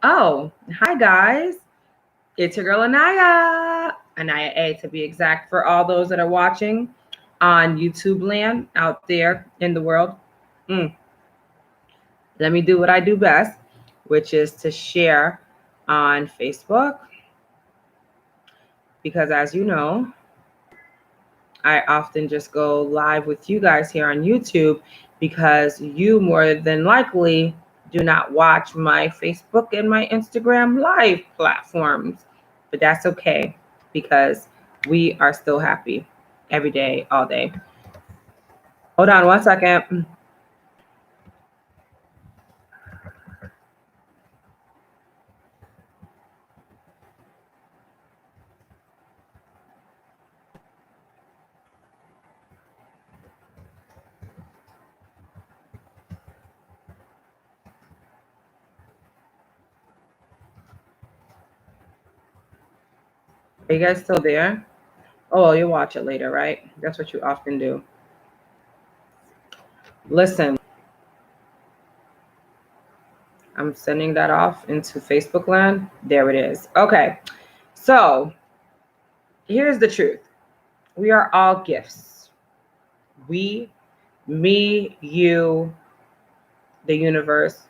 Oh, hi guys. It's your girl Aniya A to be exact, for all those that are watching on YouTube land out there in the world. Mm, Let me do what I do best, which is to share on Facebook. Because as you know, I often just go live with you guys here on YouTube because you more than likely do not watch my Facebook and my Instagram live platforms. But that's okay because we are still happy every day, all day. Hold on one second. Are you guys still there? Oh, you'll watch it later, right? That's what you often do. Listen, I'm sending that off into Facebook land. There it is. Okay. So here's the truth. We are all gifts. We, me, you, the universe,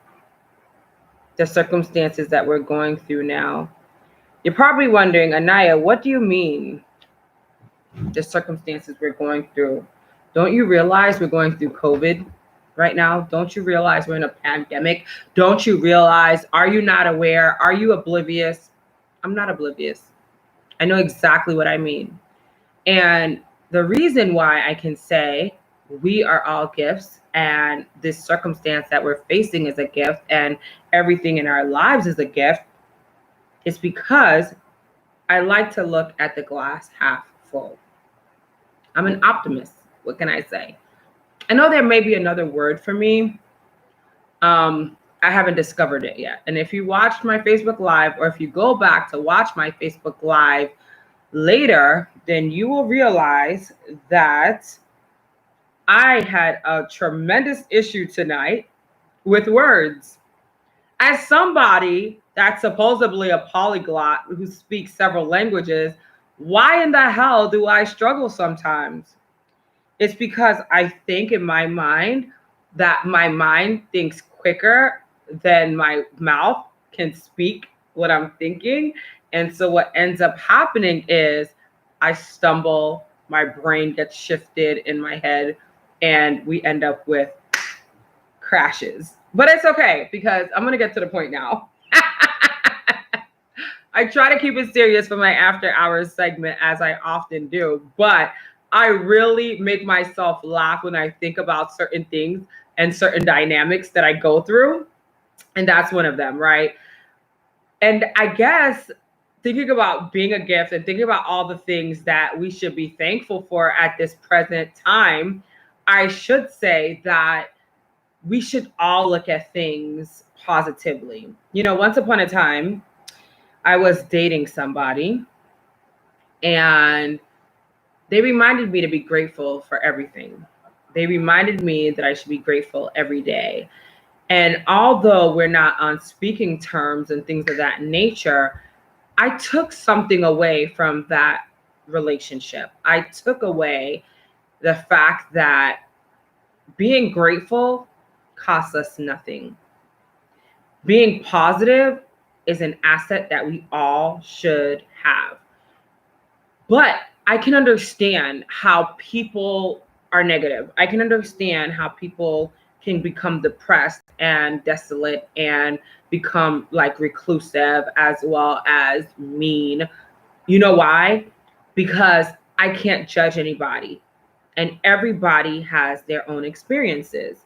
the circumstances that we're going through now. You're probably wondering, Aniya, what do you mean the circumstances we're going through? Don't you realize we're going through COVID right now? Don't you realize we're in a pandemic? Don't you realize, are you not aware? Are you oblivious? I'm not oblivious. I know exactly what I mean. And the reason why I can say we are all gifts and this circumstance that we're facing is a gift and everything in our lives is a gift is because I like to look at the glass half full. I'm an optimist. What can I say? I know there may be another word for me. I haven't discovered it yet. And if you watched my Facebook Live, or if you go back to watch my Facebook Live later, then you will realize that I had a tremendous issue tonight with words. As somebody that's supposedly a polyglot who speaks several languages, why in the hell do I struggle sometimes? It's because I think in my mind that my mind thinks quicker than my mouth can speak what I'm thinking. And so what ends up happening is I stumble, my brain gets shifted in my head, and we end up with crashes. But it's okay because I'm going to get to the point now. I try to keep it serious for my after hours segment, as I often do, but I really make myself laugh when I think about certain things and certain dynamics that I go through. And that's one of them, right? And I guess thinking about being a gift and thinking about all the things that we should be thankful for at this present time, I should say that we should all look at things positively. You know, once upon a time, I was dating somebody and they reminded me to be grateful for everything. They reminded me that I should be grateful every day. And although we're not on speaking terms and things of that nature, I took something away from that relationship. I took away the fact that being grateful costs us nothing. Being positive is an asset that we all should have. But I can understand how people are negative. I can understand how people can become depressed and desolate and become like reclusive as well as mean. You know why? Because I can't judge anybody and everybody has their own experiences.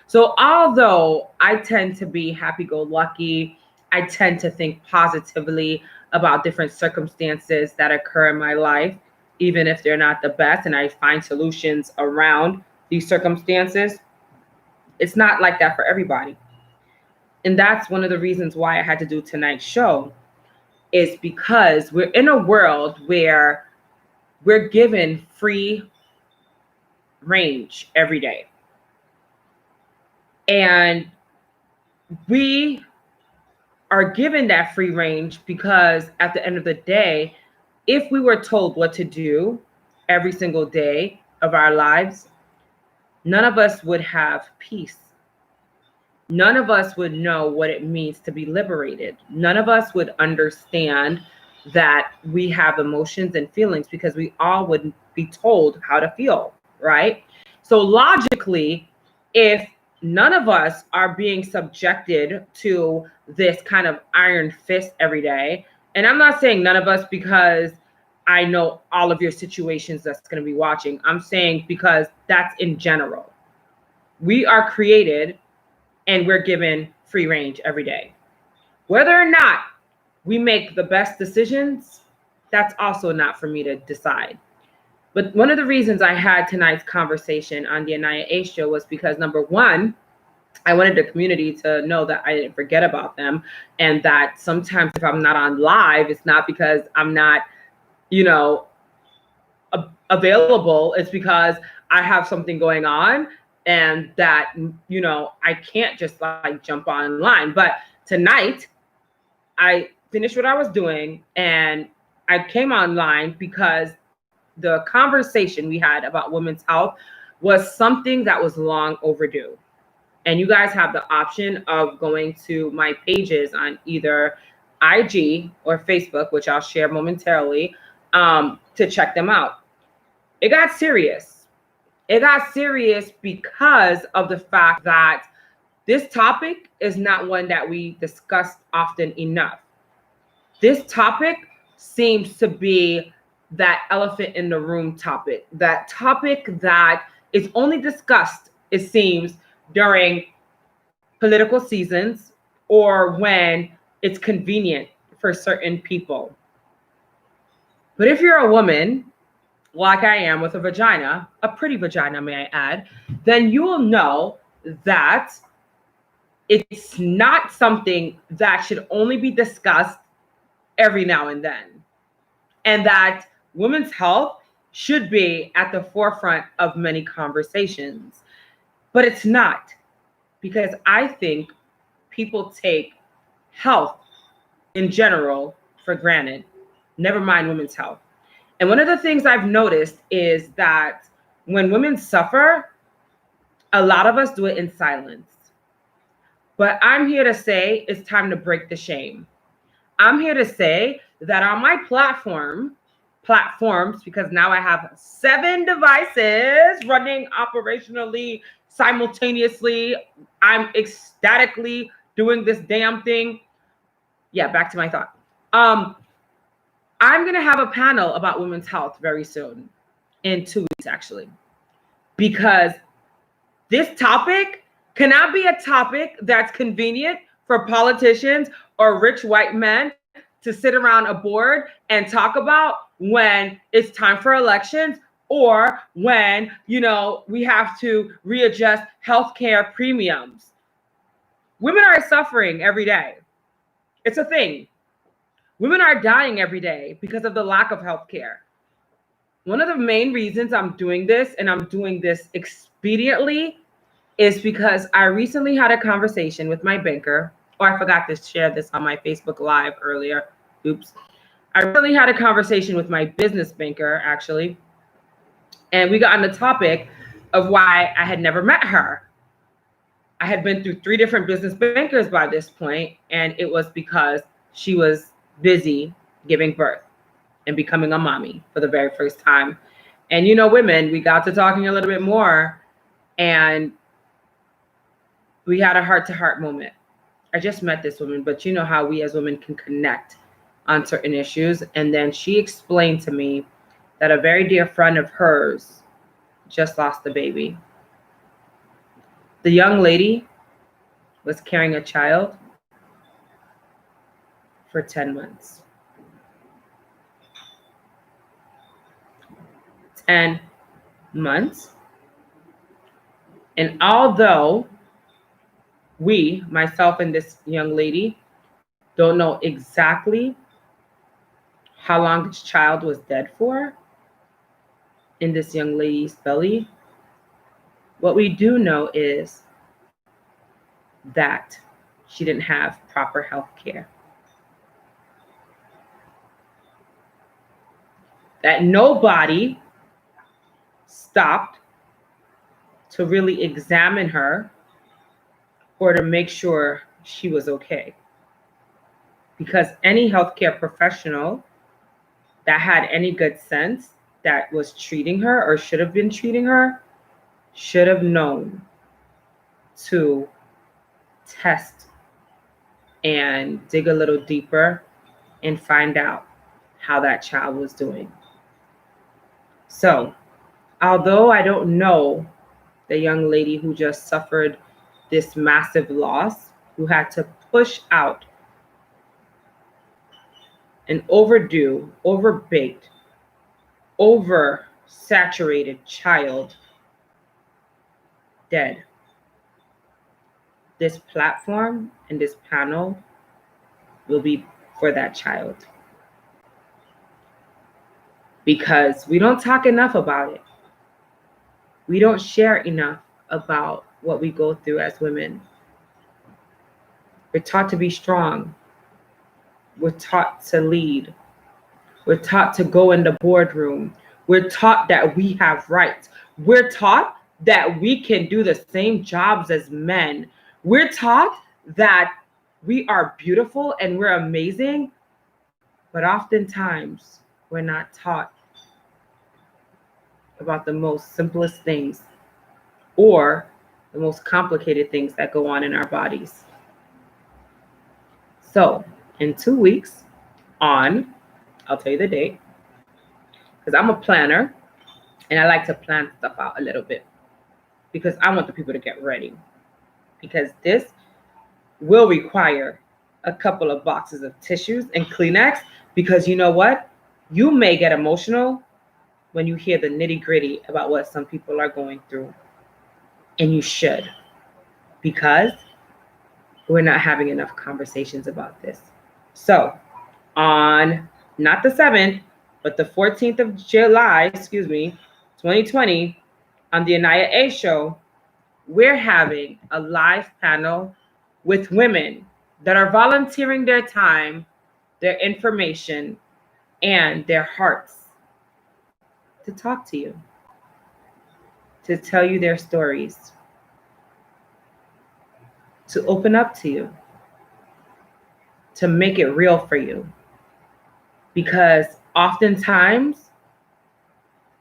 So, although I tend to be happy go lucky, I tend to think positively about different circumstances that occur in my life, even if they're not the best, and I find solutions around these circumstances. It's not like that for everybody. And that's one of the reasons why I had to do tonight's show, is because we're in a world where we're given free range every day. And we are given that free range because at the end of the day, if we were told what to do every single day of our lives, none of us would have peace. None of us would know what it means to be liberated. None of us would understand that we have emotions and feelings because we all would be told how to feel, right? So logically, if none of us are being subjected to this kind of iron fist every day, and I'm not saying none of us because I know all of your situations that's going to be watching. I'm saying because that's in general. We are created and we're given free range every day. Whether or not we make the best decisions, that's also not for me to decide. But one of the reasons I had tonight's conversation on the Aniya A show was because number one, I wanted the community to know that I didn't forget about them, and that sometimes if I'm not on live, it's not because I'm not, available. It's because I have something going on, and that I can't just like jump online. But tonight I finished what I was doing and I came online because the conversation we had about women's health was something that was long overdue. And you guys have the option of going to my pages on either IG or Facebook, which I'll share momentarily, to check them out. It got serious. It got serious because of the fact that this topic is not one that we discuss often enough. This topic seems to be that elephant in the room topic, that topic that is only discussed, it seems, during political seasons or when it's convenient for certain people. But if you're a woman, like I am, with a vagina, a pretty vagina, may I add, then you will know that it's not something that should only be discussed every now and then. And that women's health should be at the forefront of many conversations. But it's not, because I think people take health in general for granted, never mind women's health. And one of the things I've noticed is that when women suffer, a lot of us do it in silence. But I'm here to say it's time to break the shame. I'm here to say that on my platforms, because now I have 7 devices running operationally simultaneously. I'm ecstatically doing this damn thing. Yeah, back to my thought. I'm going to have a panel about women's health very soon, in 2 weeks, actually, because this topic cannot be a topic that's convenient for politicians or rich white men to sit around a board and talk about when it's time for elections or when, we have to readjust healthcare premiums. Women are suffering every day. It's a thing. Women are dying every day because of the lack of health care. One of the main reasons I'm doing this, and I'm doing this expediently, is because I recently had a conversation with my banker. I forgot to share this on my Facebook Live earlier. Oops. I recently had a conversation with my business banker, actually. And we got on the topic of why I had never met her. I had been through 3 different business bankers by this point, and it was because she was busy giving birth and becoming a mommy for the very first time. And women, we got to talking a little bit more, and we had a heart-to-heart moment. I just met this woman, but you know how we as women can connect on certain issues. And then she explained to me that a very dear friend of hers just lost a baby. The young lady was carrying a child for 10 months. 10 months. And although we, myself and this young lady, don't know exactly how long this child was dead for in this young lady's belly, what we do know is that she didn't have proper health care. That nobody stopped to really examine her or to make sure she was okay. Because any healthcare professional that had any good sense that was treating her or should have been treating her should have known to test and dig a little deeper and find out how that child was doing. So, although I don't know the young lady who just suffered this massive loss, who had to push out an overdue, overbaked, oversaturated child dead, this platform and this panel will be for that child. Because we don't talk enough about it. We don't share enough about what we go through as women. We're taught to be strong. We're taught to lead. We're taught to go in the boardroom. We're taught that we have rights. We're taught that we can do the same jobs as men. We're taught that we are beautiful and we're amazing, but oftentimes we're not taught about the most simplest things or the most complicated things that go on in our bodies. So in 2 weeks I'll tell you the date, because I'm a planner and I like to plan stuff out a little bit because I want the people to get ready, because this will require a couple of boxes of tissues and Kleenex, because you know what? You may get emotional when you hear the nitty-gritty about what some people are going through. And you should, because we're not having enough conversations about this. So on not the 7th, but the 14th of July, 2020, on the Aniya A show, we're having a live panel with women that are volunteering their time, their information, and their hearts to talk to you, to tell you their stories, to open up to you, to make it real for you. Because oftentimes,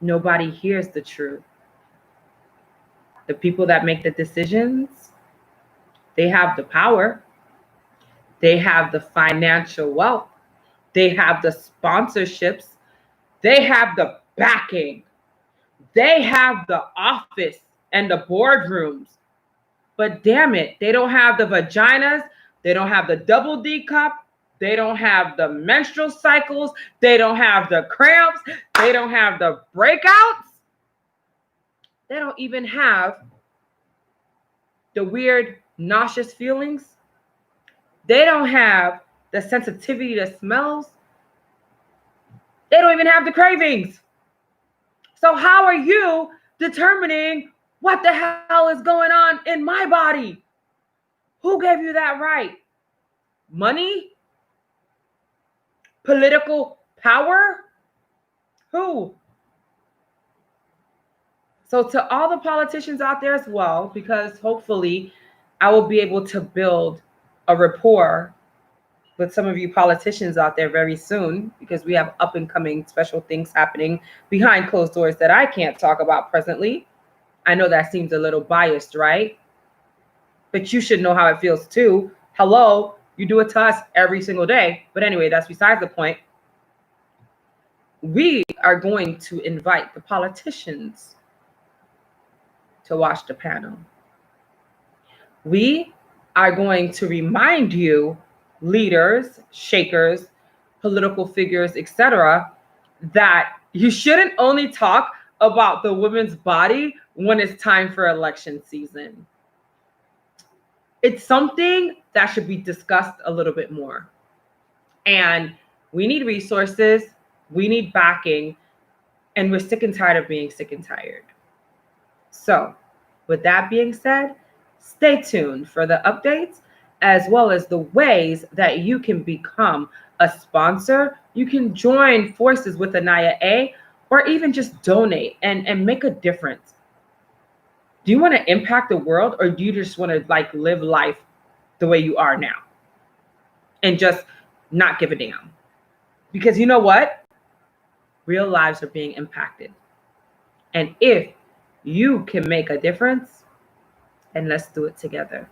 nobody hears the truth. The people that make the decisions, they have the power, they have the financial wealth, they have the sponsorships, they have the backing, they have the office and the boardrooms. But damn it, they don't have the vaginas, they don't have the double D cup, they don't have the menstrual cycles, they don't have the cramps, they don't have the breakouts, they don't even have the weird nauseous feelings, they don't have the sensitivity to smells, they don't even have the cravings. So how are you determining what the hell is going on in my body? Who gave you that right? Money? Political power? Who? So to all the politicians out there as well, because hopefully I will be able to build a rapport with some of you politicians out there very soon, because we have up and coming special things happening behind closed doors that I can't talk about presently. I know that seems a little biased, right? But you should know how it feels too. Hello, you do it to us every single day. But anyway, that's besides the point. We are going to invite the politicians to watch the panel. We are going to remind you, leaders, shakers, political figures, etc., that you shouldn't only talk about the women's body when it's time for election season. It's something that should be discussed a little bit more. And we need resources, we need backing, and we're sick and tired of being sick and tired. So with that being said, stay tuned for the updates as well as the ways that you can become a sponsor. You can join forces with Aniya A, or even just donate and make a difference. Do you want to impact the world, or do you just want to like live life the way you are now and just not give a damn? Because you know what? Real lives are being impacted. And if you can make a difference, then let's do it together.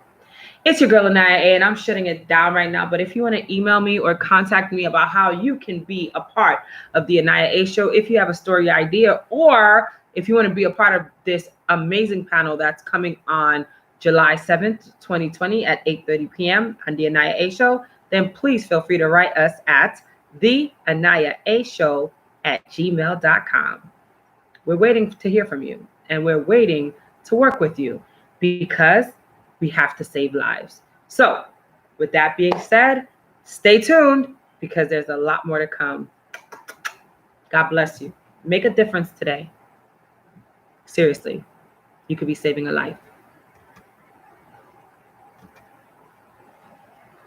It's your girl Aniya A, and I'm shutting it down right now. But if you want to email me or contact me about how you can be a part of the Aniya A show, if you have a story idea, or if you want to be a part of this amazing panel that's coming on July 7th, 2020 at 8:30 p.m. on the Aniya A show, then please feel free to write us at theaniyaashow@gmail.com. We're waiting to hear from you, and we're waiting to work with you because we have to save lives. So, with that being said, stay tuned because there's a lot more to come. God bless you. Make a difference today. Seriously, you could be saving a life.